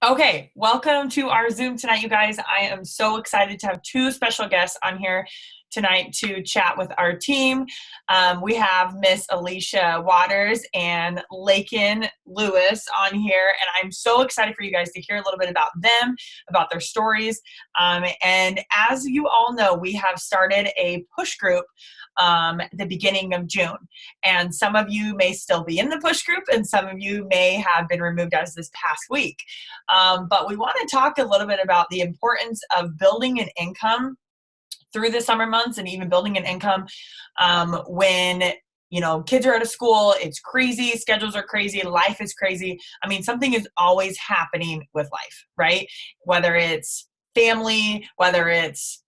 Okay, welcome to our Zoom tonight, you guys. I am so excited to have two special guests on here tonight to chat with our team. We have Miss Alicia Waters and Lakin Lewis on here, and I'm so excited for you guys to hear a little bit about them, about their stories. And as you all know, we have started a push group the beginning of June. And some of you may still be in the push group, and some of you may have been removed as this past week. But we want to talk a little bit about the importance of building an income through the summer months, and even building an income when kids are out of school. It's crazy, schedules are crazy, life is crazy. I mean, something is always happening with life, right? Whether it's family, whether it's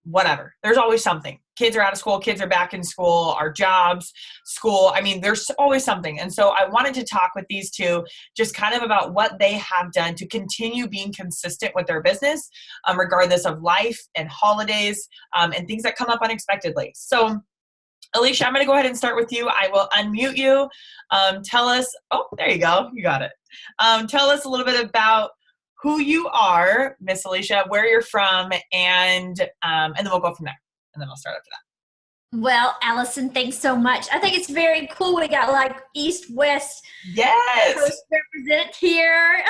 whatever, there's always something. Kids are out of school, kids are back in school, our jobs, school. I mean, there's always something. And so I wanted to talk with these two just kind of about what they have done to continue being consistent with their business, regardless of life and holidays, and things that come up unexpectedly. So Alicia, I'm going to go ahead and start with you. I will unmute you. Tell us, oh, there you go. You got it. Tell us a little bit about who you are, Miss Alicia, where you're from, and then we'll go from there. And then I'll start after that. Well, Allison, thanks so much. I think it's very cool. We got like East-West Coast represent here.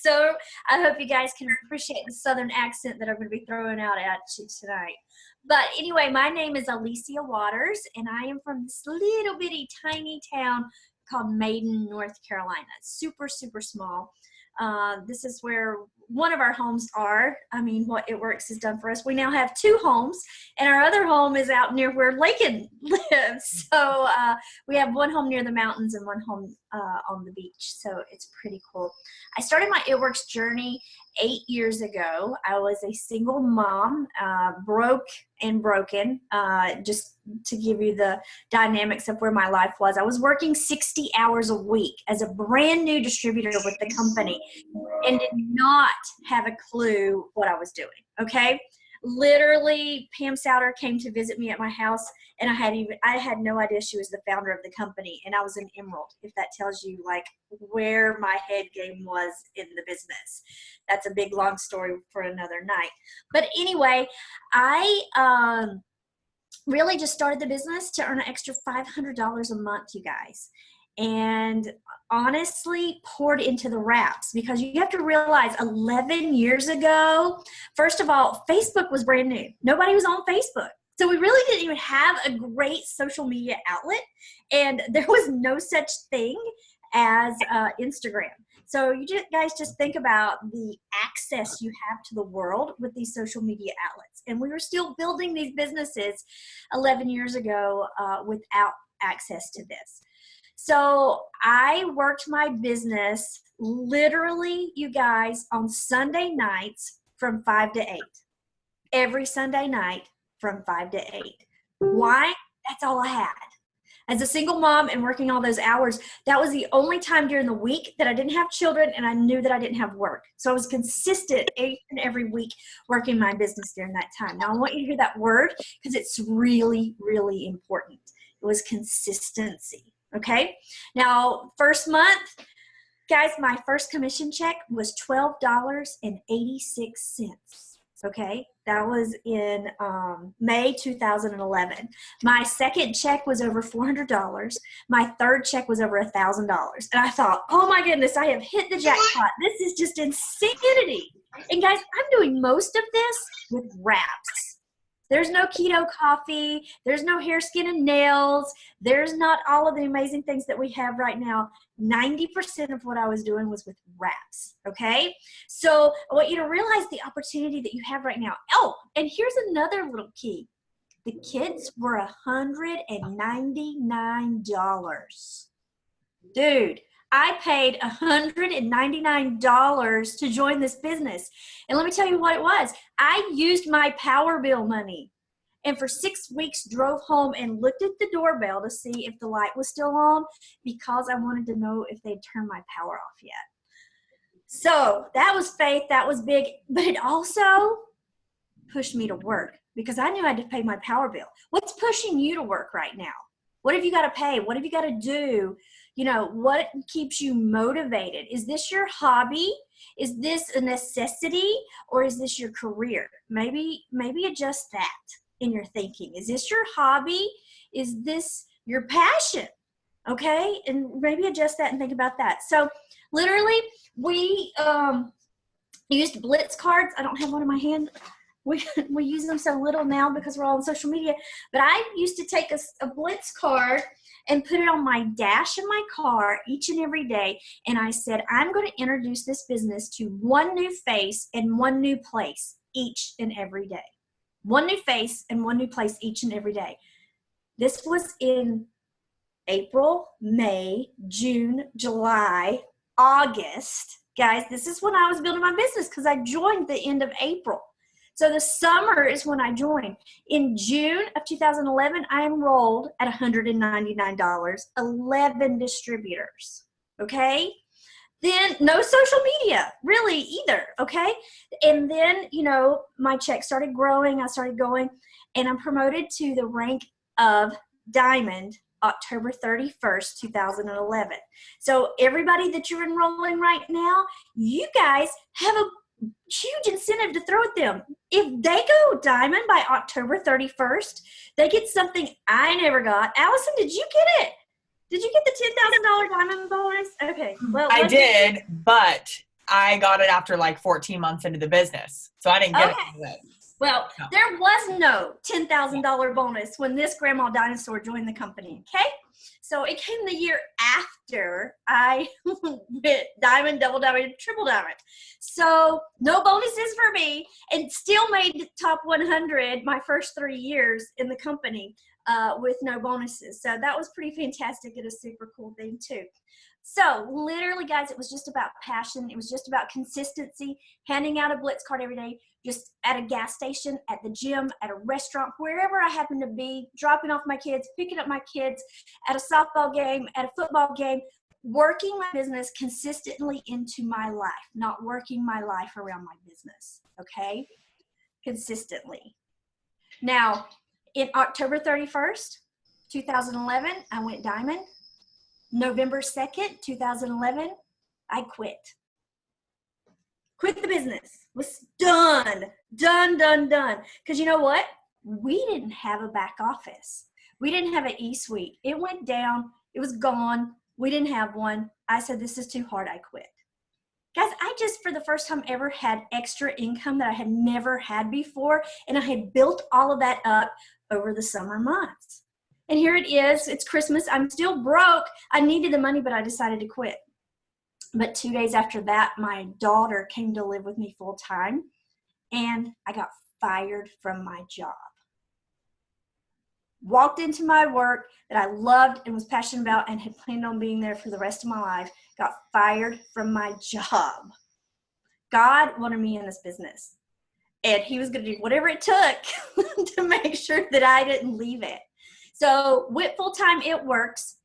So I hope you guys can appreciate the Southern accent that I'm going to be throwing out at you tonight. But anyway, my name is Alicia Waters, and I am from this little bitty tiny town called Maiden, North Carolina. It's super, super small. This is where one of our homes are. I mean, what It Works has done for us. We now have two homes, and our other home is out near where Lakin lives. So we have one home near the mountains and one home on the beach. So it's pretty cool. I started my It Works journey 8 years ago. I was a single mom, broke and broken, just to give you the dynamics of where my life was. I was working 60 hours a week as a brand new distributor with the company and did not have a clue what I was doing, okay? Literally, Pam Souter came to visit me at my house, and I had no idea she was the founder of the company, and I was an emerald, if that tells you like where my head game was in the business. That's a big long story for another night. But anyway, I really just started the business to earn an extra $500 a month, you guys. And honestly poured into the wraps, because you have to realize 11 years ago, first of all, Facebook was brand new. Nobody was on Facebook. So we really didn't even have a great social media outlet, and there was no such thing as Instagram. So you guys just think about the access you have to the world with these social media outlets. And we were still building these businesses 11 years ago without access to this. So I worked my business literally, you guys, on Sunday nights from 5 to 8. Every Sunday night from 5 to 8. Why? That's all I had. As a single mom and working all those hours, that was the only time during the week that I didn't have children, and I knew that I didn't have work. So I was consistent each and every week working my business during that time. Now I want you to hear that word, because it's really, really important. It was consistency. Okay. Now, first month, guys, my first commission check was $12.86. Okay. That was in May 2011. My second check was over $400. My third check was over $1,000. And I thought, oh my goodness, I have hit the jackpot. This is just insanity. And guys, I'm doing most of this with wraps. There's no keto coffee. There's no hair, skin, and nails. There's not all of the amazing things that we have right now. 90% of what I was doing was with wraps, okay? So I want you to realize the opportunity that you have right now. Oh, and here's another little key. The kids were $199. Dude, I paid $199 to join this business. And let me tell you what it was. I used my power bill money, and for 6 weeks drove home and looked at the doorbell to see if the light was still on, because I wanted to know if they'd turned my power off yet. So that was faith. That was big. But it also pushed me to work, because I knew I had to pay my power bill. What's pushing you to work right now? What have you got to pay? What have you got to do You know, what keeps you motivated? Is this your hobby? Is this a necessity, or is this your career? Maybe adjust that in your thinking. Is this your hobby? Is this your passion? Okay, and maybe adjust that and think about that. So literally, we used Blitz cards. I don't have one in my hand. We use them so little now because we're all on social media. But I used to take a Blitz card and put it on my dash in my car each and every day. And I said, I'm going to introduce this business to one new face and one new place each and every day. One new face and one new place each and every day. This was in April, May, June, July, August. Guys, this is when I was building my business because I joined the end of April. So the summer is when I joined. In June of 2011, I enrolled at $199, 11 distributors, okay? Then no social media, really, either, okay? And then, you know, my check started growing. I started going, and I'm promoted to the rank of Diamond October 31st, 2011. So everybody that you're enrolling right now, you guys have a huge incentive to throw at them. If they go Diamond by October 31st, they get something I never got. Allison, did you get it? Did you get the $10,000 Diamond bonus? Okay. Well, I did, but I got it after like 14 months into the business. So I didn't get it. Well, there was no $10,000 bonus when this Grandma Dinosaur joined the company, okay? So it came the year after I went Diamond, Double Diamond, Triple Diamond. So no bonuses for me, and still made the top 100 my first 3 years in the company with no bonuses. So that was pretty fantastic and a super cool thing too. So literally, guys, it was just about passion. It was just about consistency, handing out a Blitz card every day, just at a gas station, at the gym, at a restaurant, wherever I happen to be, dropping off my kids, picking up my kids, at a softball game, at a football game, working my business consistently into my life, not working my life around my business, okay? Consistently. Now, in October 31st, 2011, I went Diamond. November 2nd, 2011, I quit. Quit the business. Was done. Because you know what? We didn't have a back office. We didn't have an e-suite. It went down. It was gone. We didn't have one. I said, this is too hard. I quit. Guys, I just, for the first time ever, had extra income that I had never had before. And I had built all of that up over the summer months. And here it is. It's Christmas. I'm still broke. I needed the money, but I decided to quit. But 2 days after that, my daughter came to live with me full time, and I got fired from my job. Walked into my work that I loved and was passionate about and had planned on being there for the rest of my life, got fired from my job. God wanted me in this business, and he was going to do whatever it took to make sure that I didn't leave it. So went full-time, it works.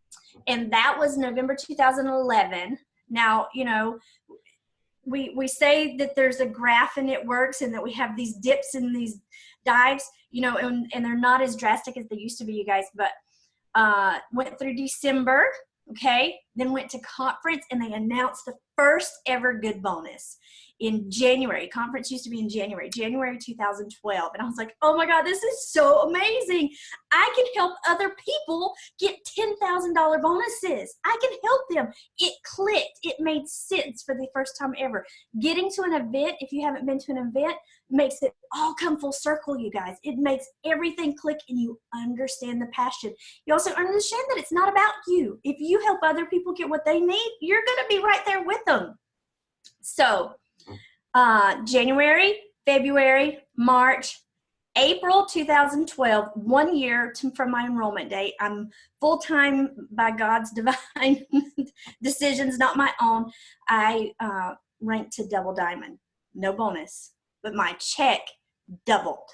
And that was November 2011. Now, you know, we say that there's a graph and it works and that we have these dips and these dives, you know, and they're not as drastic as they used to be, you guys. But went through December, okay? Then went to conference and they announced the first ever good bonus in January. Conference used to be in January 2012. And I was like, oh my God, this is so amazing. I can help other people get $10,000 bonuses. I can help them. It clicked. It made sense for the first time ever. Getting to an event, if you haven't been to an event, makes it all come full circle, you guys. It makes everything click and you understand the passion. You also understand that it's not about you. If you help other people get what they need, you're going to be right there with them. So, January, February, March, April 2012, 1 year from my enrollment date. I'm full-time by God's divine decisions, not my own. I ranked to Double Diamond. No bonus, but my check doubled.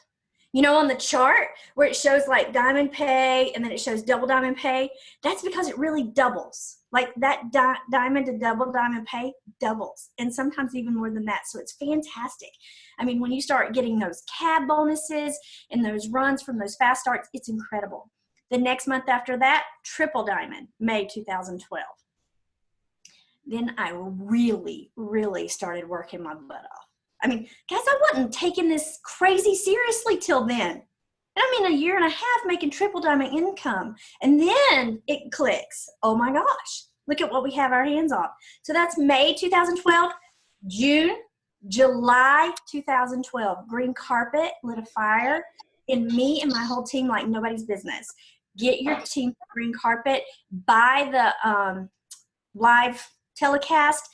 You know, on the chart where it shows like Diamond Pay and then it shows Double Diamond Pay, that's because it really doubles. Like that Diamond to Double Diamond Pay doubles, and sometimes even more than that. So it's fantastic. I mean, when you start getting those cab bonuses and those runs from those fast starts, it's incredible. The next month after that, Triple Diamond, May 2012. then I really, really started working my butt off. I mean, guys, I wasn't taking this crazy seriously till then. And I'm in a year and a half making triple diamond income. And then it clicks. Oh my gosh, look at what we have our hands on. So that's May 2012, June, July 2012. Green carpet, lit a fire, and me and my whole team like nobody's business. Get your team green carpet, buy the live telecast,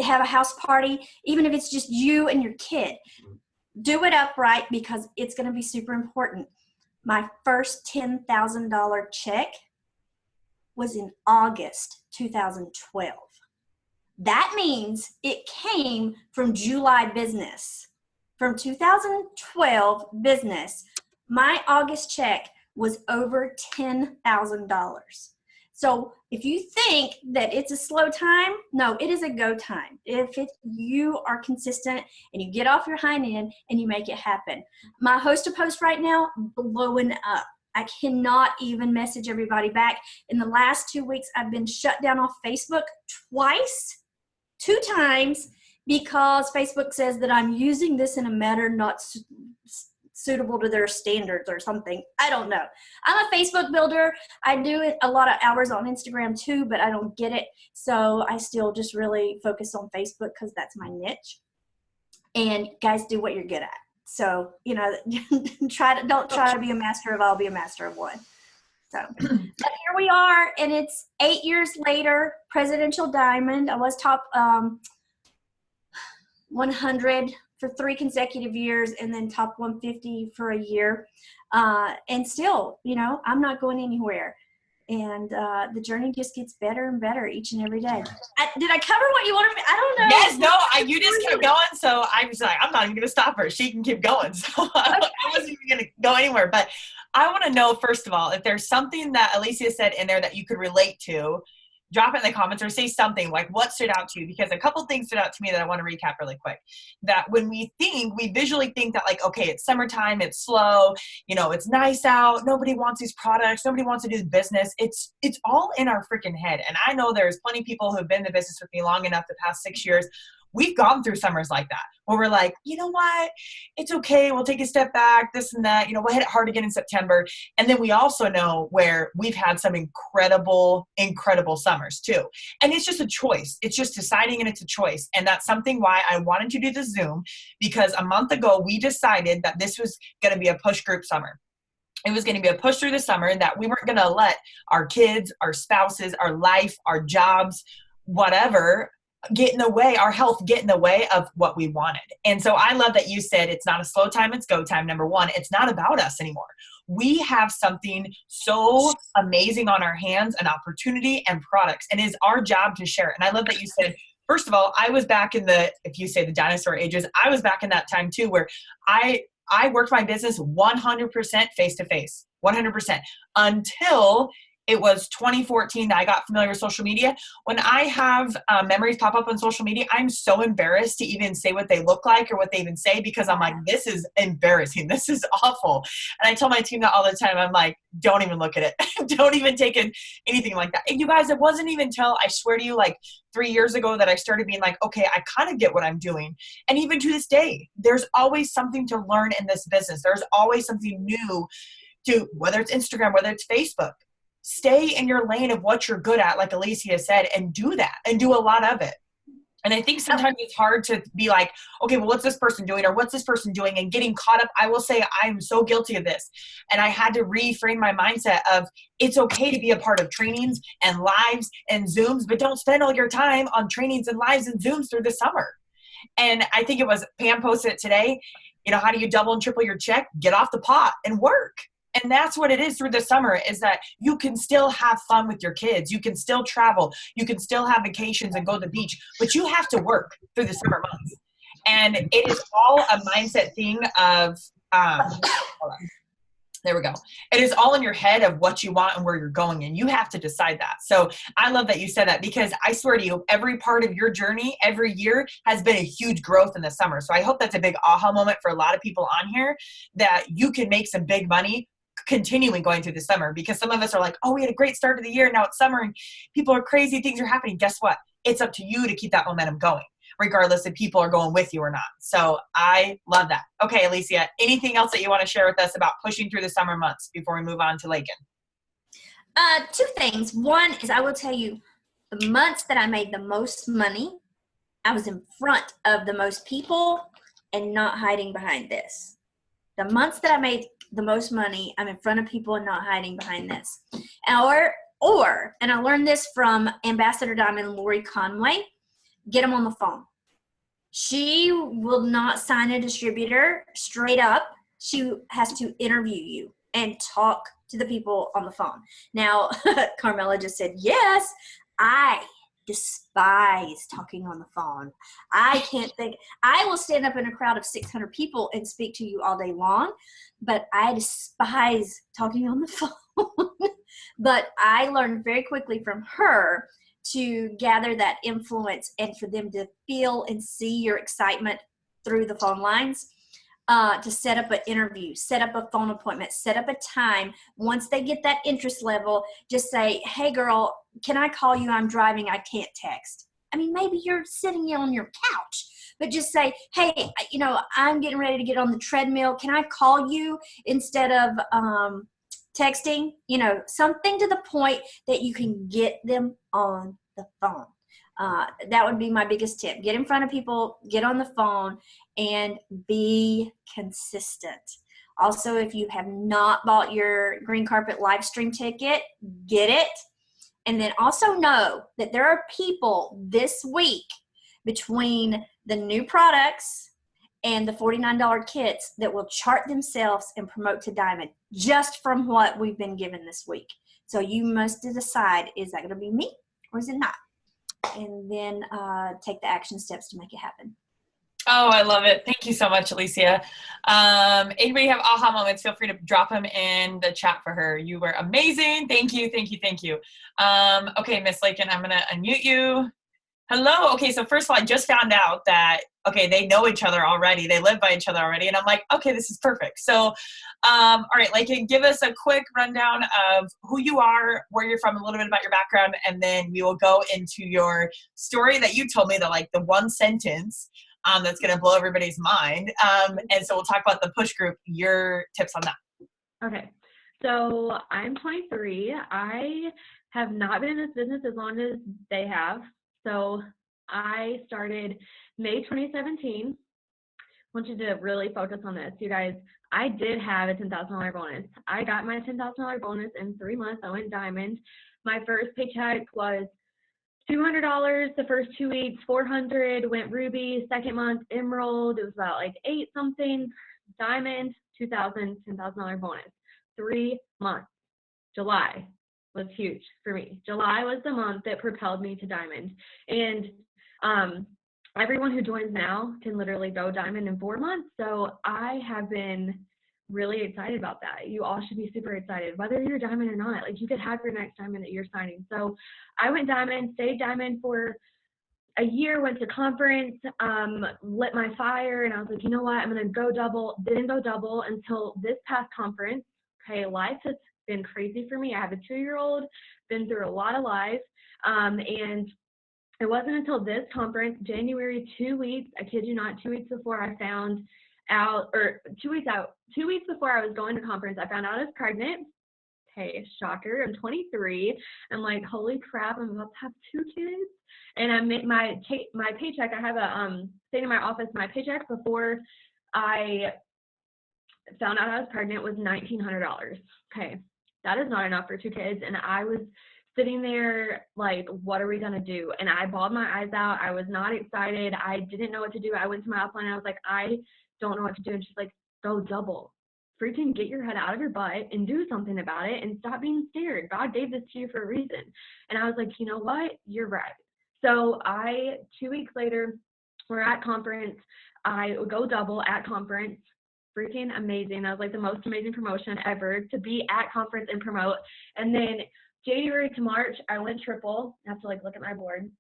have a house party, even if it's just you and your kid. Do it upright because it's going to be super important. My first $10,000 check was in August 2012. That means it came from July business. From 2012 business, my August check was over $10,000. So if you think that it's a slow time, no, it is a go time. If you are consistent and you get off your hind end and you make it happen. My host post right now, blowing up. I cannot even message everybody back. In the last 2 weeks, I've been shut down off Facebook twice, 2 times, because Facebook says that I'm using this in a manner not suitable to their standards or something. I don't know. I'm a Facebook builder. I do it a lot of hours on Instagram too, but I don't get it. So I still just really focus on Facebook because that's my niche. And guys, do what you're good at. So, you know, don't try to be a master of all, be a master of one. So but here we are, and it's 8 years later, Presidential Diamond. I was top 100 for 3 consecutive years, and then top 150 for a year. And still, you know, I'm not going anywhere. And the journey just gets better and better each and every day. Did I cover what you wanted me? I don't know. Yes, no, you just kept going. So I was like, I'm not even going to stop her. She can keep going. So okay. I wasn't even going to go anywhere. But I want to know, first of all, if there's something that Alicia said in there that you could relate to, drop it in the comments or say something like what stood out to you, because a couple things stood out to me that I want to recap really quick. That when we visually think that like, okay, it's summertime, it's slow, you know, it's nice out, nobody wants these products, nobody wants to do business. It's all in our freaking head. And I know there's plenty of people who have been in the business with me long enough, the past 6 years. We've gone through summers like that where we're like, you know what, it's okay, we'll take a step back, this and that, you know, we'll hit it hard again in September. And then we also know where we've had some incredible summers too. And it's just a choice. It's just deciding, and it's a choice. And that's something why I wanted to do the Zoom, because a month ago we decided that this was going to be a push group summer. It was going to be a push through the summer, that we weren't going to let our kids, our spouses, our life, our jobs, whatever, get in the way, our health get in the way of what we wanted. And so I love that you said it's not a slow time, it's go time. Number one, it's not about us anymore. We have something so amazing on our hands, an opportunity and products, and it is our job to share it. And I love that you said, first of all, I was back in if you say the dinosaur ages, I was back in that time too, where I worked my business 100% face-to-face, 100%, until it was 2014 that I got familiar with social media. When I have memories pop up on social media, I'm so embarrassed to even say what they look like or what they even say, because I'm like, this is embarrassing. This is awful. And I tell my team that all the time. I'm like, don't even look at it. Don't even take in anything like that. And you guys, it wasn't even till, I swear to you, like 3 years ago that I started being like, okay, I kind of get what I'm doing. And even to this day, there's always something to learn in this business. There's always something new to, whether it's Instagram, whether it's Facebook. Stay in your lane of what you're good at, like Alicia said, and do that, and do a lot of it. And I think sometimes it's hard to be like, okay, well, what's this person doing, or what's this person doing, and getting caught up. I will say I'm so guilty of this. And I had to reframe my mindset of, it's okay to be a part of trainings and lives and Zooms, but don't spend all your time on trainings and lives and Zooms through the summer. And I think it was Pam posted it today. You know, how do you double and triple your check? Get off the pot and work. And that's what it is through the summer, is that you can still have fun with your kids. You can still travel. You can still have vacations and go to the beach, but you have to work through the summer months. And it is all a mindset thing of, there we go. It is all in your head of what you want and where you're going, and you have to decide that. So I love that you said that, because I swear to you, every part of your journey, every year has been a huge growth in the summer. So I hope that's a big aha moment for a lot of people on here, that you can make some big money continuing going through the summer. Because some of us are like, oh, we had a great start of the year, now it's summer and people are crazy, things are happening. Guess what? it's up to you to keep that momentum going, regardless if people are going with you or not. So I love that. Okay, Alicia, anything else that you want to share with us about pushing through the summer months before we move on to Lakin? Two things. One is I will tell you the months that I made the most money, I was in front of the most people and not hiding behind this. The months that I made the most money, I'm in front of people and not hiding behind this. And I learned this from Ambassador Diamond Lori Conway, get them on the phone. She will not sign a distributor straight up. She has to interview you and talk to the people on the phone. Now, Carmela just said, yes, I despise talking on the phone. I will stand up in a crowd of 600 people and speak to you all day long, but I despise talking on the phone. But I learned very quickly from her to gather that influence and for them to feel and see your excitement through the phone lines, to set up an interview, set up a phone appointment, set up a time. Once they get that interest level, just say, hey girl, can I call you? I'm driving, I can't text. I mean, maybe you're sitting on your couch, but just say, hey, I'm getting ready to get on the treadmill. Can I call you instead of texting? Something to the point that you can get them on the phone. That would be my biggest tip. Get in front of people, get on the phone, and be consistent. Also, if you have not bought your Green Carpet live stream ticket, get it. And then also know that there are people this week between the new products and the $49 kits that will chart themselves and promote to Diamond just from what we've been given this week. So you must decide, is that going to be me or is it not? And then take the action steps to make it happen. Oh, I love it. Thank you so much, Alicia. Anybody have aha moments, feel free to drop them in the chat for her. You were amazing. Thank you, thank you, thank you. Okay, Miss Lakin, I'm going to unmute you. Hello. Okay, so first of all, I just found out that, they know each other already. They live by each other already. And I'm like, okay, this is perfect. So, all right, Lakin, give us a quick rundown of who you are, where you're from, a little bit about your background, and then we will go into your story that you told me, the one sentence that's going to blow everybody's mind. And so we'll talk about the push group, your tips on that. Okay. So I'm 23. I have not been in this business as long as they have. So I started May 2017. I want you to really focus on this. You guys, I did have a $10,000 bonus. I got my $10,000 bonus in 3 months. I went Diamond. My first paycheck was $200 the first 2 weeks, $400 went Ruby, second month Emerald, it was about like 8 something, Diamond, $2,000, $10,000 bonus. 3 months. July was huge for me. July was the month that propelled me to Diamond. And everyone who joins now can literally go Diamond in 4 months. So I have been really excited about that. You all should be super excited, whether you're Diamond or not. Like, you could have your next Diamond that you're signing. So I went Diamond, stayed Diamond for a year, went to conference, lit my fire, and I was like, you know what, I'm going to go double. Didn't go double until this past conference. Okay, life has been crazy for me. I have a 2-year-old, been through a lot of life, and it wasn't until this conference, January, 2 weeks, I kid you not, 2 weeks before I found out, or 2 weeks out, 2 weeks before I was going to conference, I found out I was pregnant. Hey, shocker, I'm 23. I'm like, holy crap, I'm about to have 2 kids. And I made my paycheck, I have a thing in my office, my paycheck before I found out I was pregnant was $1,900. Okay, that is not enough for 2 kids. And I was sitting there like, what are we gonna do? And I bawled my eyes out. I was not excited. I didn't know what to do. I went to my upline and I was like, I don't know what to do. And she's like, go double. Freaking get your head out of your butt and do something about it and stop being scared. God gave this to you for a reason. And I was like, you know what? You're right. So 2 weeks later, we're at conference. I would go double at conference. Freaking amazing. That was like the most amazing promotion ever, to be at conference and promote. And then January to March, I went triple. I have to like look at my board.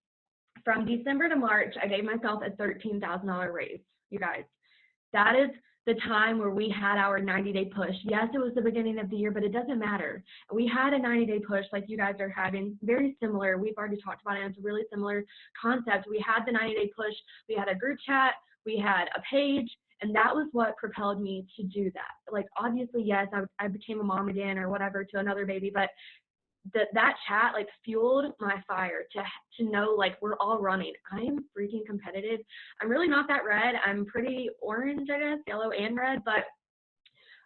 From December to March, I gave myself a $13,000 raise. You guys, that is the time where we had our 90-day push. Yes, it was the beginning of the year, but it doesn't matter. We had a 90-day push like you guys are having, very similar. We've already talked about it. It's a really similar concept. We had the 90-day push. We had a group chat. We had a page. And that was what propelled me to do that. Like, obviously, yes, I became a mom again or whatever to another baby, but that chat like fueled my fire to know like we're all running. I'm freaking competitive. I'm really not that red. I'm pretty orange, I guess, yellow and red, but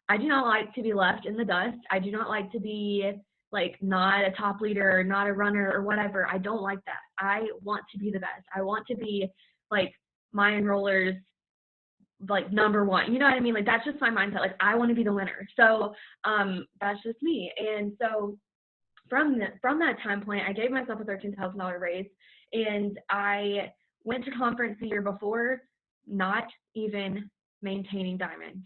I do not like to be left in the dust. I do not like to be like not a top leader or not a runner or whatever. I don't like that. I want to be the best. I want to be like my enrollers like number one. You know what I mean? Like that's just my mindset. Like I want to be the winner. So that's just me. And so from that time point, I gave myself a $13,000 raise, and I went to conference the year before, not even maintaining diamond.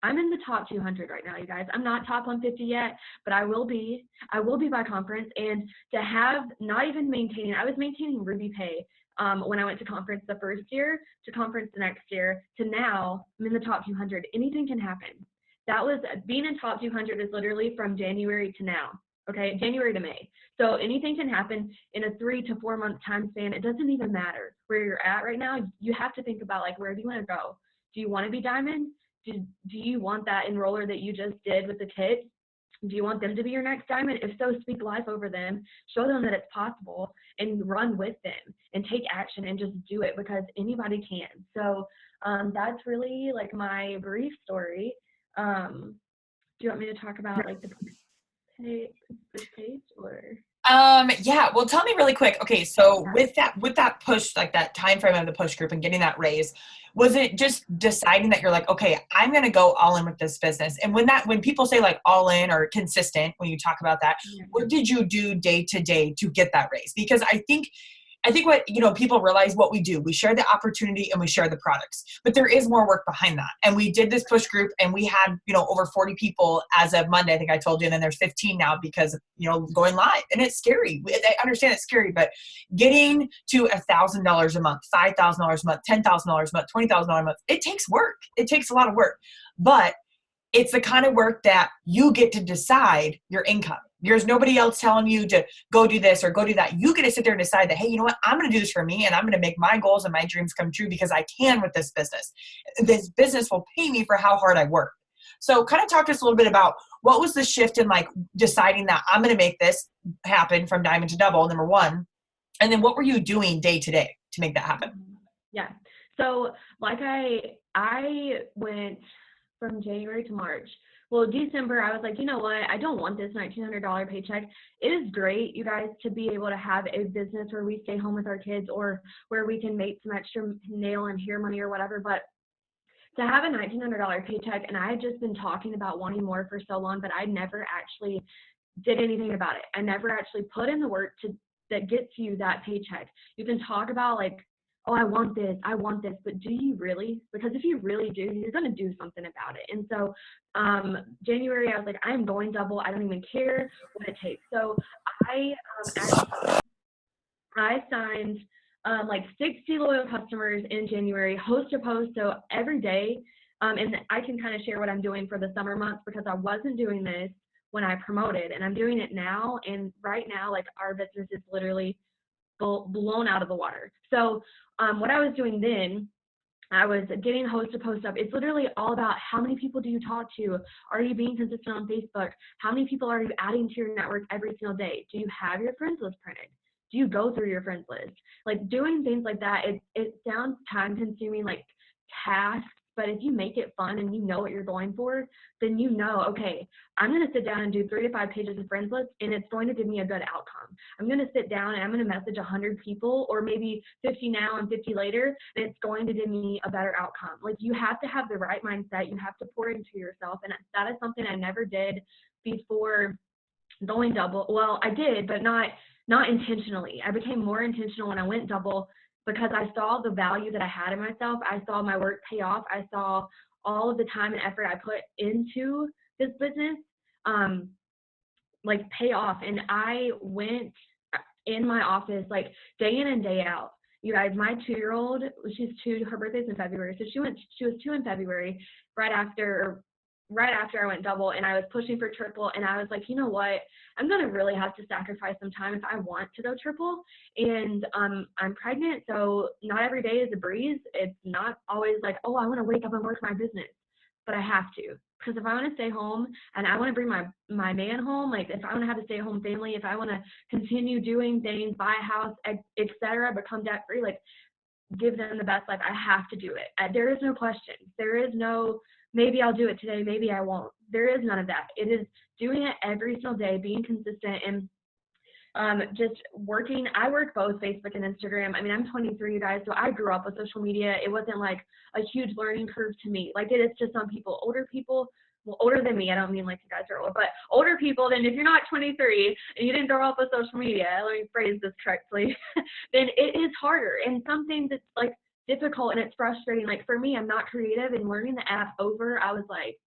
I'm in the top 200 right now, you guys. I'm not top 150 yet, but I will be. I will be by conference. And to have not even maintaining, I was maintaining Ruby Pay when I went to conference the first year, to conference the next year, to now I'm in the top 200. Anything can happen. That was being in top 200 is literally from January to now. Okay, January to May. So anything can happen in a 3 to 4 month time span. It doesn't even matter where you're at right now. You have to think about like, where do you want to go? Do you want to be diamond? Do you want that enroller that you just did with the kids? Do you want them to be your next diamond? If so, speak life over them, show them that it's possible, and run with them and take action and just do it, because anybody can. So that's really like my brief story. Do you want me to talk about like the page or? Yeah, well, tell me really quick. Okay, so with that push, like that time frame of the push group and getting that raise, was it just deciding that you're like, okay, I'm going to go all in with this business? And when people say like all in or consistent, when you talk about that, what did you do day to day to get that raise? Because I think what, people realize what we do. We share the opportunity and we share the products, but there is more work behind that. And we did this push group and we had, over 40 people as of Monday, I think I told you, and then there's 15 now because, going live, and it's scary. I understand it's scary, but getting to $1,000 a month, $5,000 a month, $10,000 a month, $20,000 a month, it takes work. It takes a lot of work, but it's the kind of work that you get to decide your income. There's nobody else telling you to go do this or go do that. You get to sit there and decide that, hey, you know what? I'm going to do this for me, and I'm going to make my goals and my dreams come true because I can with this business. This business will pay me for how hard I work. So kind of talk to us a little bit about what was the shift in like deciding that I'm going to make this happen from diamond to double, number one. And then what were you doing day to day to make that happen? Yeah. So like I went from January to March. Well, December, I was like, you know what? I don't want this $1,900 paycheck. It is great, you guys, to be able to have a business where we stay home with our kids or where we can make some extra nail and hair money or whatever. But to have a $1,900 paycheck, and I had just been talking about wanting more for so long, but I never actually did anything about it. I never actually put in the work that gets you that paycheck. You can talk about like, oh, I want this, but do you really? Because if you really do, you're going to do something about it. And so January, I was like, I'm going double. I don't even care what it takes. So I signed like 60 loyal customers in January, host to post. So every day, and I can kind of share what I'm doing for the summer months, because I wasn't doing this when I promoted, and I'm doing it now. And right now, like our business is literally blown out of the water. So what I was doing then, I was getting host to post up. It's literally all about how many people do you talk to? Are you being consistent on Facebook? How many people are you adding to your network every single day? Do you have your friends list printed? Do you go through your friends list? Like doing things like that, it sounds time consuming, like tasks, but if you make it fun and you know what you're going for, then you know, okay, I'm going to sit down and do 3 to 5 pages of friends list, and it's going to give me a good outcome. I'm going to sit down and I'm going to message 100 people, or maybe 50 now and 50 later, and it's going to give me a better outcome. Like you have to have the right mindset. You have to pour into yourself. And that is something I never did before going double. Well, I did, but not intentionally. I became more intentional when I went double, because I saw the value that I had in myself. I saw my work pay off. I saw all of the time and effort I put into this business like pay off. And I went in my office like day in and day out, You guys, my 2-year-old, she's 2, her birthday's in February. So she was 2 in February, right after I went double, and I was pushing for triple, and I was like, you know what, I'm going to really have to sacrifice some time if I want to go triple. And I'm pregnant, so not every day is a breeze. It's not always like, oh, I want to wake up and work my business, but I have to. Because if I want to stay home and I want to bring my man home, like if I want to have a stay-at-home family, if I want to continue doing things, buy a house, etc., become debt-free, like give them the best life, I have to do it. There is no question. There is no, maybe I'll do it today, maybe I won't. There is none of that. It is doing it every single day, being consistent, and just working. I work both Facebook and Instagram. I mean, I'm 23, you guys, so I grew up with social media. It wasn't like a huge learning curve to me. Like it is to some people, older people, well, older than me. I don't mean like you guys are old, but older people, then if you're not 23 and you didn't grow up with social media, let me phrase this correctly, then it is harder. And some things it's like difficult and it's frustrating. Like for me, I'm not creative, and learning the app over, I was like,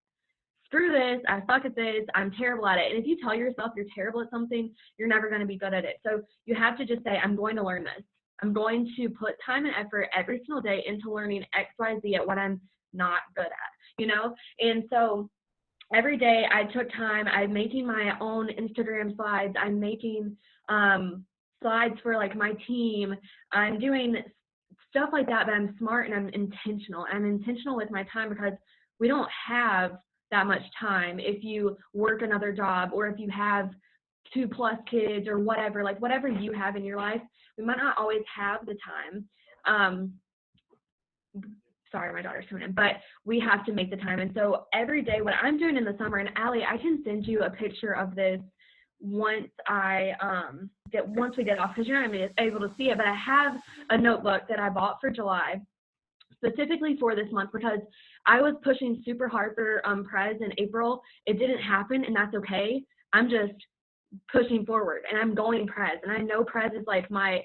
screw this, I suck at this, I'm terrible at it. And if you tell yourself you're terrible at something, you're never going to be good at it. So you have to just say, I'm going to learn this. I'm going to put time and effort every single day into learning X, Y, Z at what I'm not good at, you know? And so every day I took time. I'm making my own Instagram slides. I'm making slides for like my team. I'm doing stuff like that, but I'm smart and I'm intentional. I'm intentional with my time because we don't have that much time if you work another job, or if you have 2+ kids or whatever, like whatever you have in your life, we might not always have the time. Sorry, my daughter's coming in, but we have to make the time. And so every day, what I'm doing in the summer, and Allie, I can send you a picture of this once we get off, because you're not going to be able to see it, but I have a notebook that I bought for July specifically for this month, because I was pushing super hard for Prez in April. It didn't happen, and that's okay. I'm just pushing forward, and I'm going Prez, and I know Prez is like my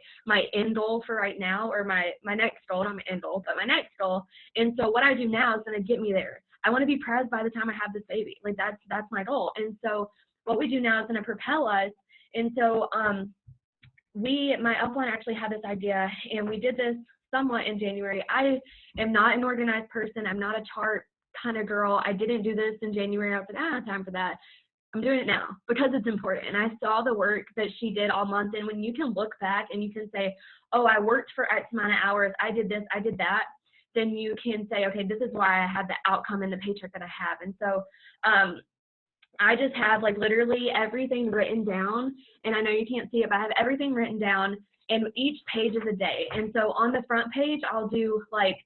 end goal for right now, or my next goal, not my end goal, but my next goal. And so what I do now is going to get me there. I want to be Prez by the time I have this baby. Like that's my goal. And so what we do now is going to propel us. And so my upline actually had this idea, and we did this somewhat in January. I am not an organized person. I'm not a chart kind of girl. I didn't do this in January. I was like, I don't have time for that. I'm doing it now because it's important. And I saw the work that she did all month. And when you can look back and you can say, oh, I worked for X amount of hours, I did this, I did that, then you can say, okay, this is why I had the outcome and the paycheck that I have. And so I just have like literally everything written down. And I know you can't see it, but I have everything written down, and each page is a day. And so on the front page, I'll do like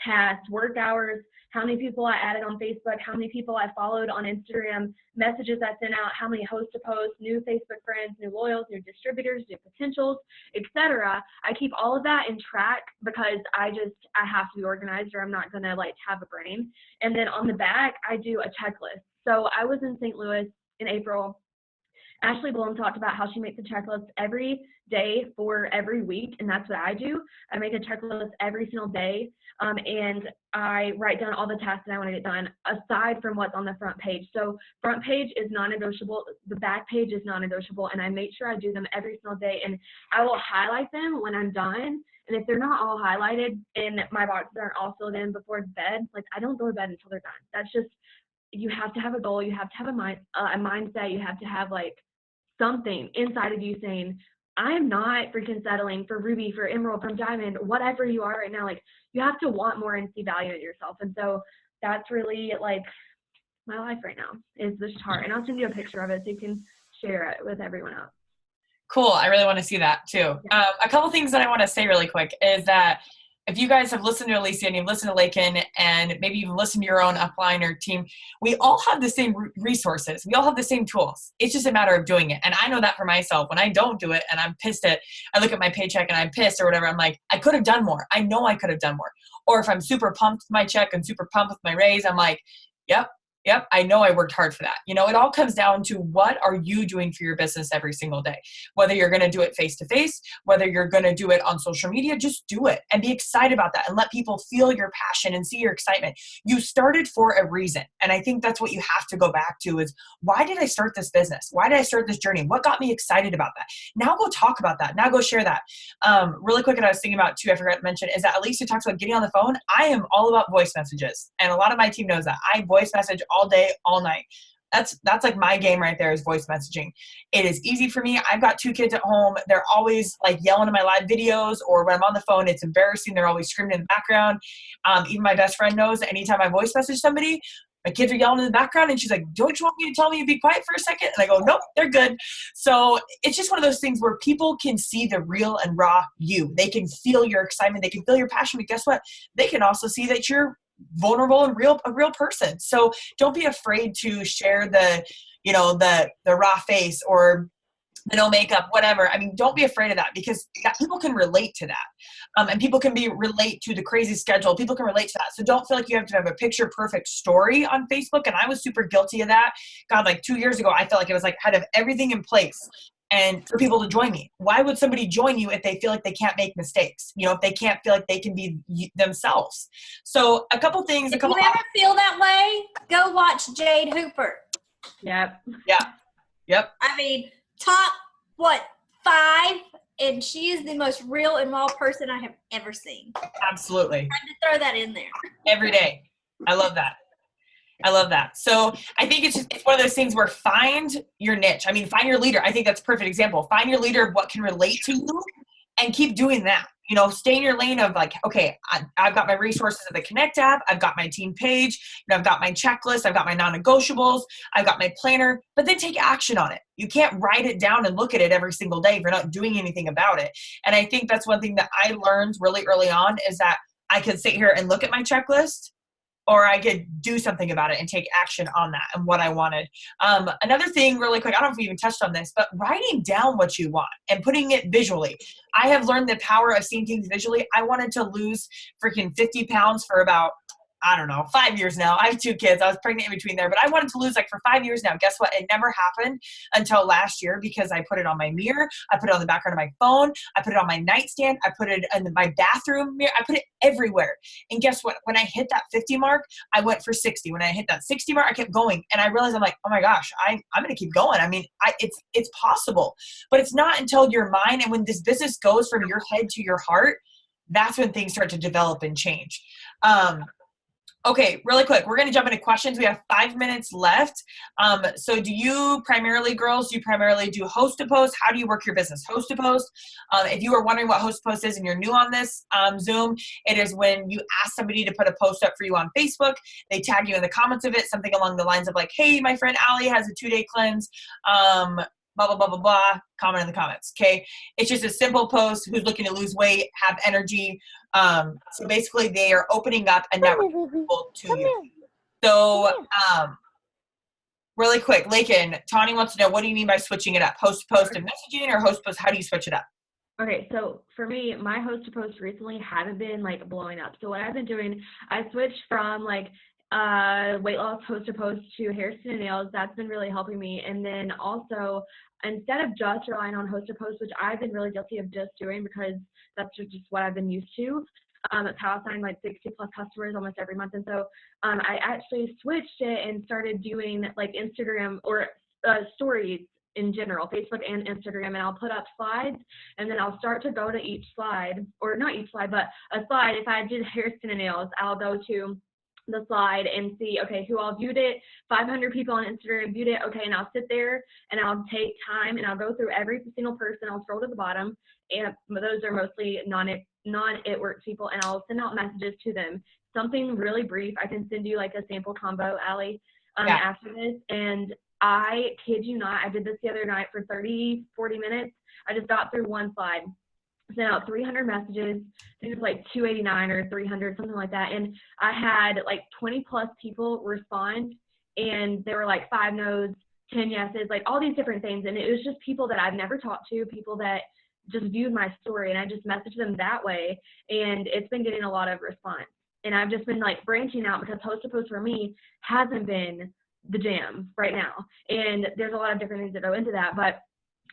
tasks, work hours, how many people I added on Facebook, how many people I followed on Instagram, messages I sent out, how many hosts to post, new Facebook friends, new loyals, new distributors, new potentials, etc. I keep all of that in track because I have to be organized, or I'm not going to like have a brain. And then on the back, I do a checklist. So I was in St. Louis in April. Ashley Bloom talked about how she makes a checklist every day for every week, and that's what I do. I make a checklist every single day, and I write down all the tasks that I want to get done, aside from what's on the front page. So front page is non-negotiable, the back page is non-negotiable, and I make sure I do them every single day, and I will highlight them when I'm done. And if they're not all highlighted and my boxes aren't all filled in before bed, like I don't go to bed until they're done. That's just, you have to have a goal, you have to have a mindset, you have to have like something inside of you saying, I am not freaking settling for ruby, for emerald, from diamond, whatever you are right now. Like you have to want more and see value in yourself. And so that's really like my life right now is this chart. And I'll send you a picture of it so you can share it with everyone else. Cool. I really want to see that too. Yeah. A couple things that I want to say really quick is that if you guys have listened to Alicia and you've listened to Lakin, and maybe you've listened to your own upline or team, we all have the same resources. We all have the same tools. It's just a matter of doing it. And I know that for myself. When I don't do it and I'm pissed I look at my paycheck and I'm pissed or whatever, I'm like, I could have done more. I know I could have done more. Or if I'm super pumped with my check and super pumped with my raise, I'm like, yep, Yep, I know I worked hard for that. You know, it all comes down to what are you doing for your business every single day? Whether you're going to do it face to face, whether you're going to do it on social media, just do it and be excited about that and let people feel your passion and see your excitement. You started for a reason. And I think that's what you have to go back to is, why did I start this business? Why did I start this journey? What got me excited about that? Now go talk about that. Now go share that. Really quick, and I was thinking about too, I forgot to mention, is that Alicia talks about getting on the phone. I am all about voice messages. And a lot of my team knows that. I voice message all day, all night. That's like my game right there, is voice messaging. It is easy for me. I've got 2 kids at home. They're always like yelling in my live videos, or when I'm on the phone, it's embarrassing. They're always screaming in the background. Even my best friend knows that anytime I voice message somebody, my kids are yelling in the background, and she's like, don't you want me to tell me to be quiet for a second? And I go, nope, they're good. So it's just one of those things where people can see the real and raw you. They can feel your excitement. They can feel your passion. But guess what? They can also see that you're vulnerable and a real person. So don't be afraid to share the raw face or the no makeup, whatever. I mean, don't be afraid of that, because people can relate to that. And people can relate to the crazy schedule. People can relate to that. So don't feel like you have to have a picture perfect story on Facebook. And I was super guilty of that. God, like 2 years ago, I felt like it was like, I had to have everything in place and for people to join me. Why would somebody join you if they feel like they can't make mistakes? You know, if they can't feel like they can be themselves. So a couple things. If you ever feel that way, go watch Jade Hooper. Yep. Yeah. Yep. I mean, top 5, and she is the most real and raw person I have ever seen. Absolutely. I had to throw that in there. Every day. I love that. I love that. So I think it's one of those things where find your niche. I mean, find your leader. I think that's a perfect example. Find your leader of what can relate to you and keep doing that. You know, stay in your lane of like, okay, I've got my resources of the Connect app. I've got my team page. I've got my checklist. I've got my non-negotiables. I've got my planner, but then take action on it. You can't write it down and look at it every single day if you're not doing anything about it. And I think that's one thing that I learned really early on, is that I could sit here and look at my checklist, or I could do something about it and take action on that and what I wanted. Another thing really quick, I don't know if we even touched on this, but writing down what you want and putting it visually. I have learned the power of seeing things visually. I wanted to lose freaking 50 pounds for about, I don't know, 5 years now. I have 2 kids. I was pregnant in between there, but I wanted to lose like for 5 years now. Guess what? It never happened until last year, because I put it on my mirror. I put it on the background of my phone. I put it on my nightstand. I put it in my bathroom mirror. I put it everywhere. And guess what? When I hit that 50 mark, I went for 60. When I hit that 60 mark, I kept going. And I realized, I'm like, oh my gosh, I'm going to keep going. I mean, it's possible, but it's not until your mind, and when this business goes from your head to your heart, that's when things start to develop and change. Okay, really quick, we're going to jump into questions. We have 5 minutes left. So do you primarily, girls, do host to post? How do you work your business? Host to post? If you are wondering what host to post is and you're new on this Zoom, it is when you ask somebody to put a post up for you on Facebook. They tag you in the comments of it, something along the lines of like, hey, my friend Allie has a 2-day cleanse. Blah, blah, blah, blah, blah, comment in the comments, okay? It's just a simple post, who's looking to lose weight, have energy. So basically they are opening up a network of people to you. So really quick, Lakin, Tawny wants to know, what do you mean by switching it up? Host to post and messaging, or host to post, how do you switch it up? Okay, so for me, my host to post recently haven't been like blowing up. So what I've been doing, I switched from like weight loss host to post to hair, skin, and nails. That's been really helping me. And then also, instead of just relying on host to post, which I've been really guilty of just doing because that's just what I've been used to. That's how I sign like 60 plus customers almost every month. And so I actually switched it and started doing like Instagram or stories in general, Facebook and Instagram, and I'll put up slides, and then I'll start to go to each slide, or not each slide, but a slide. If I did hair, skin, and nails, I'll go to the slide and see, okay, who all viewed it. 500 people on Instagram viewed it. Okay, and I'll sit there and I'll take time and I'll go through every single person. I'll scroll to the bottom, and those are mostly non-it work people, and I'll send out messages to them. Something really brief. I can send you like a sample combo, Allie, after this. And I kid you not, I did this the other night for 30, 40 minutes. I just got through one slide, sent out 300 messages. I think it was like 289 or 300, something like that. And I had like 20 plus people respond, and there were like 5 no's, 10 yeses, like all these different things. And it was just people that I've never talked to, people that just viewed my story, and I just messaged them that way. And it's been getting a lot of response. And I've just been like branching out, because host to post for me hasn't been the jam right now. And there's a lot of different things that go into that, but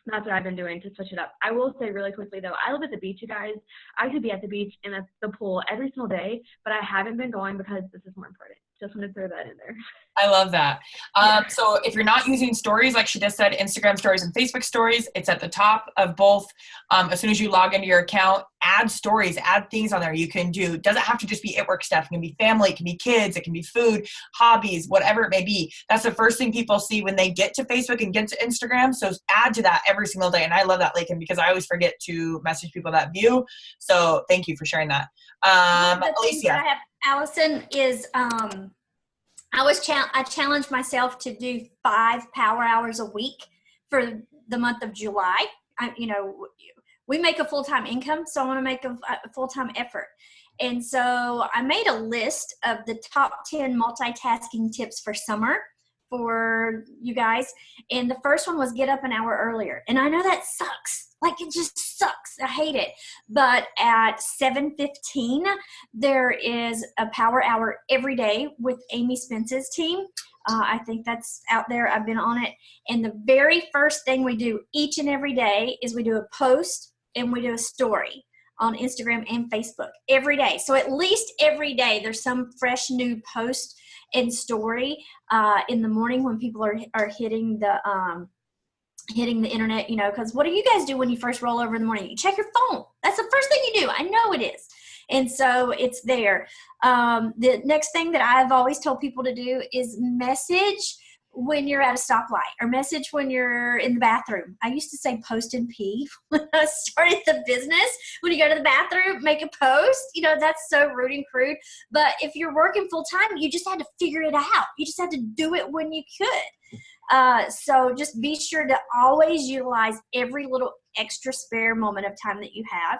that's what I've been doing to switch it up. I will say really quickly though, I live at the beach, you guys. I could be at the beach and at the pool every single day, but I haven't been going because this is more important. Just want to throw that in there. I love that. So if you're not using stories, like she just said, Instagram stories and Facebook stories, it's at the top of both. As soon as you log into your account, add stories, add things on there you can do. It doesn't have to just be at work stuff. It can be family, it can be kids, it can be food, hobbies, whatever it may be. That's the first thing people see when they get to Facebook and get to Instagram. So add to that every single day. And I love that, Lakin, because I always forget to message people that view. So thank you for sharing that. Alicia. Allison, is I challenged myself to do 5 power hours a week for the month of July. We make a full-time income, so I want to make a full-time effort. And so I made a list of the top 10 multitasking tips for summer for you guys. And the first one was get up an hour earlier. And I know that sucks. Like, it just sucks. I hate it. But at 7:15, there is a power hour every day with Amy Spence's team. I think that's out there. I've been on it. And the very first thing we do each and every day is we do a post and we do a story on Instagram and Facebook every day. So at least every day there's some fresh new post and story in the morning when people are hitting the internet, because what do you guys do when you first roll over in the morning? You check your phone. That's the first thing you do. I know it is. And so it's there. The next thing that I've always told people to do is message when you're at a stoplight or message when you're in the bathroom. I used to say post and pee when I started the business. When you go to the bathroom, make a post. That's so rude and crude. But if you're working full time, you just had to figure it out. You just had to do it when you could. So just be sure to always utilize every little extra spare moment of time that you have.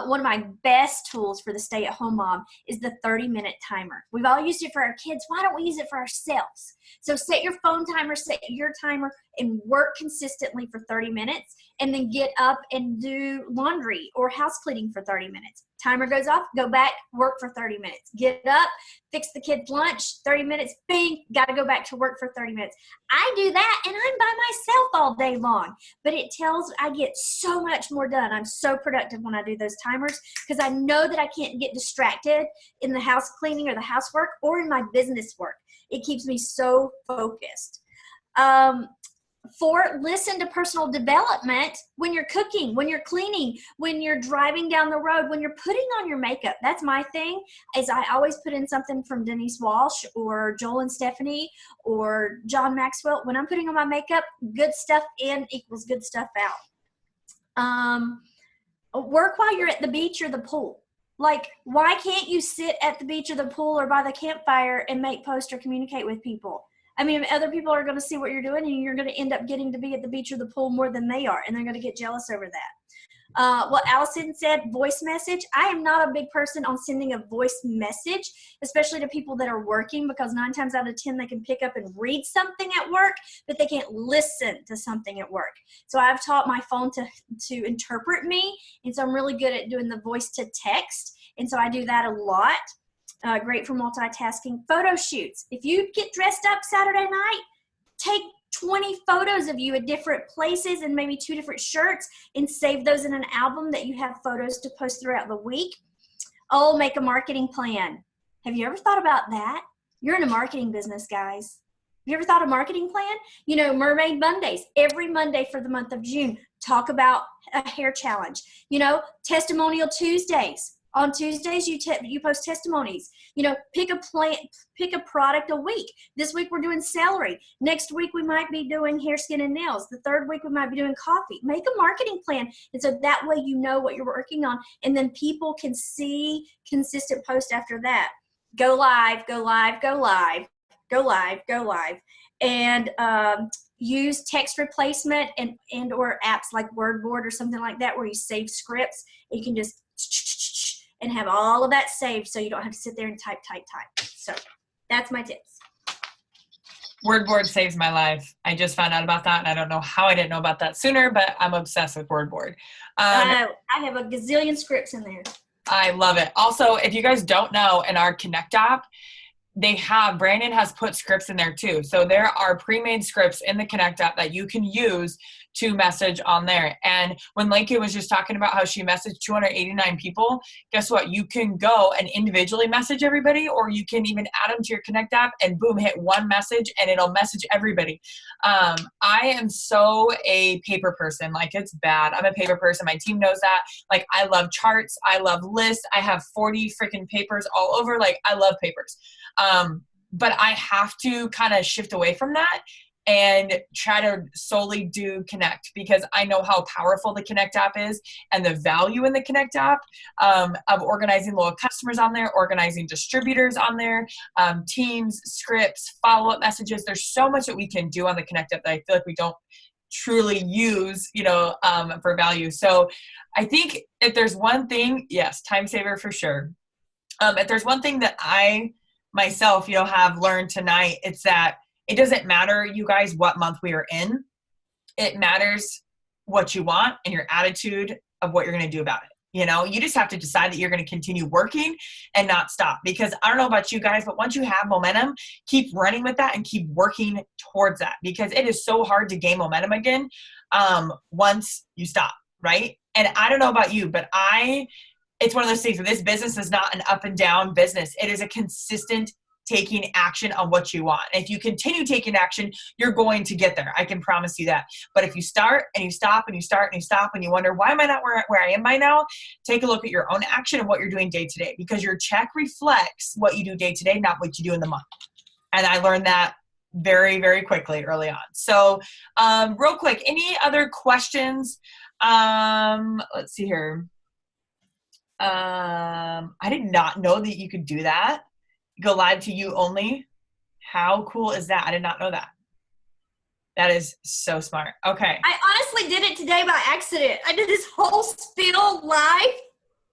One of my best tools for the stay-at-home mom is the 30-minute timer. We've all used it for our kids. Why don't we use it for ourselves? So set your phone timer, set your timer, and work consistently for 30 minutes, and then get up and do laundry or house cleaning for 30 minutes. Timer goes off, go back, work for 30 minutes. Get up, fix the kids' lunch, 30 minutes, bing, got to go back to work for 30 minutes. I do that, and I'm by myself all day long. But I get so much more done. I'm so productive when I do those timers because I know that I can't get distracted in the house cleaning or the housework or in my business work. It keeps me so focused. 4, listen to personal development when you're cooking, when you're cleaning, when you're driving down the road, when you're putting on your makeup. That's my thing, is I always put in something from Denise Walsh or Joel and Stephanie or John Maxwell. When I'm putting on my makeup, good stuff in equals good stuff out. Work while you're at the beach or the pool. Like, why can't you sit at the beach or the pool or by the campfire and make posts or communicate with people? I mean, other people are going to see what you're doing, and you're going to end up getting to be at the beach or the pool more than they are, and they're going to get jealous over that. What Allison said, voice message. I am not a big person on sending a voice message, especially to people that are working, because 9 times out of 10 they can pick up and read something at work, but they can't listen to something at work. So I've taught my phone to interpret me, and so I'm really good at doing the voice to text, and so I do that a lot. Great for multitasking. Photo shoots. If you get dressed up Saturday night, take 20 photos of you at different places and maybe 2 different shirts and save those in an album that you have photos to post throughout the week. Oh, make a marketing plan. Have you ever thought about that? You're in a marketing business, guys. Have you ever thought of marketing plan? Mermaid Mondays, every Monday for the month of June. Talk about a hair challenge. Testimonial Tuesdays. On Tuesdays, you post testimonies. Pick a product a week. This week we're doing celery. Next week we might be doing hair, skin, and nails. The third week we might be doing coffee. Make a marketing plan, and so that way you know what you're working on, and then people can see consistent posts after that. Go live, go live, go live, go live, go live, and use text replacement and or apps like WordBoard or something like that where you save scripts. You can just and have all of that saved so you don't have to sit there and type. So that's my tips. WordBoard saves my life. I just found out about that, and I don't know how I didn't know about that sooner, but I'm obsessed with WordBoard. I have a gazillion scripts in there. I love it. Also, if you guys don't know, in our Connect app, Brandon has put scripts in there too. So there are pre-made scripts in the Connect app that you can use to message on there. And when Lincoln was just talking about how she messaged 289 people, guess what? You can go and individually message everybody, or you can even add them to your Connect app and boom, hit one message and it'll message everybody. I am so a paper person. Like, it's bad. I'm a paper person. My team knows that. Like, I love charts. I love lists. I have 40 freaking papers all over. Like, I love papers. But I have to kind of shift away from that and try to solely do Connect, because I know how powerful the Connect app is and the value in the Connect app, of organizing loyal customers on there, organizing distributors on there, teams, scripts, follow-up messages. There's so much that we can do on the Connect app that I feel like we don't truly use, for value. So I think if there's one thing, yes, time saver for sure. If there's one thing that I myself, have learned tonight, it's that it doesn't matter, you guys, what month we are in. It matters what you want and your attitude of what you're going to do about it. You just have to decide that you're going to continue working and not stop, because I don't know about you guys, but once you have momentum, keep running with that and keep working towards that, because it is so hard to gain momentum again once you stop, right? And I don't know about you, but it's one of those things where this business is not an up and down business. It is a consistent taking action on what you want. And if you continue taking action, you're going to get there. I can promise you that. But if you start and you stop and you start and you stop and you wonder, why am I not where I am by now? Take a look at your own action and what you're doing day to day, because your check reflects what you do day to day, not what you do in the month. And I learned that very, very quickly early on. So real quick, any other questions? Let's see here. I did not know that you could do that. Go live to you only. How cool is that? I did not know that. That is so smart. Okay. I honestly did it today by accident. I did this whole spiel live.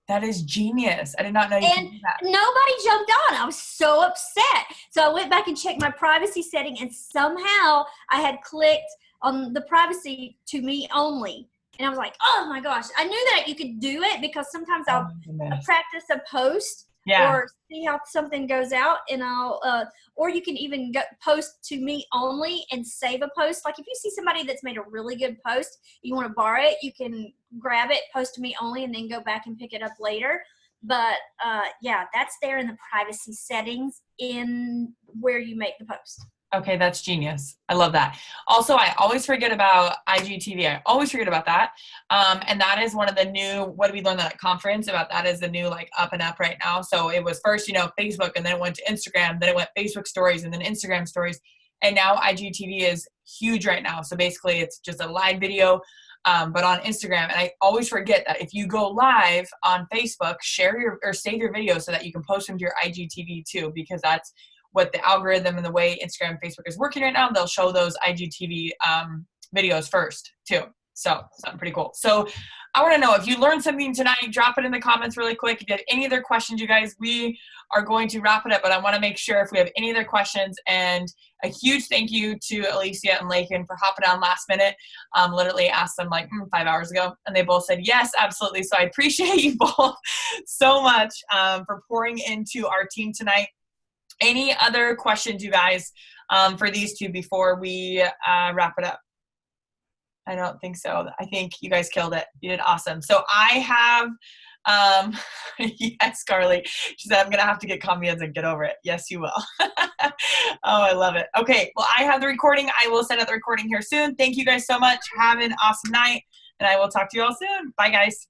That is genius. I did not know you could do that. Nobody jumped on. I was so upset. So I went back and checked my privacy setting, and somehow I had clicked on the privacy to me only. And I was like, oh my gosh, I knew that you could do it, because sometimes I'll practice a post or see how something goes out, and or you can even post to me only and save a post. Like, if you see somebody that's made a really good post, you want to borrow it, you can grab it, post to me only, and then go back and pick it up later. But that's there in the privacy settings in where you make the post. Okay, that's genius. I love that. Also, I always forget about IGTV. I always forget about that. And that is one of the new, what did we learn at conference about? That is the new up and up right now. So it was first, Facebook, and then it went to Instagram, then it went Facebook stories, and then Instagram stories. And now IGTV is huge right now. So basically it's just a live video, but on Instagram. And I always forget that if you go live on Facebook, save your video so that you can post them to your IGTV too, because that's what the algorithm and the way Instagram and Facebook is working right now. They'll show those IGTV videos first too. So something pretty cool. So I want to know if you learned something tonight, drop it in the comments really quick. If you have any other questions, you guys, we are going to wrap it up, but I want to make sure if we have any other questions. And a huge thank you to Alicia and Lakin for hopping on last minute. Literally asked them 5 hours ago, and they both said yes, absolutely. So I appreciate you both so much for pouring into our team tonight. Any other questions, you guys, for these two before we wrap it up? I don't think so. I think you guys killed it. You did awesome. So I have, yes, Carly. She said, I'm going to have to get comments and get over it. Yes, you will. Oh, I love it. Okay. Well, I have the recording. I will send out the recording here soon. Thank you guys so much. Have an awesome night, and I will talk to you all soon. Bye, guys.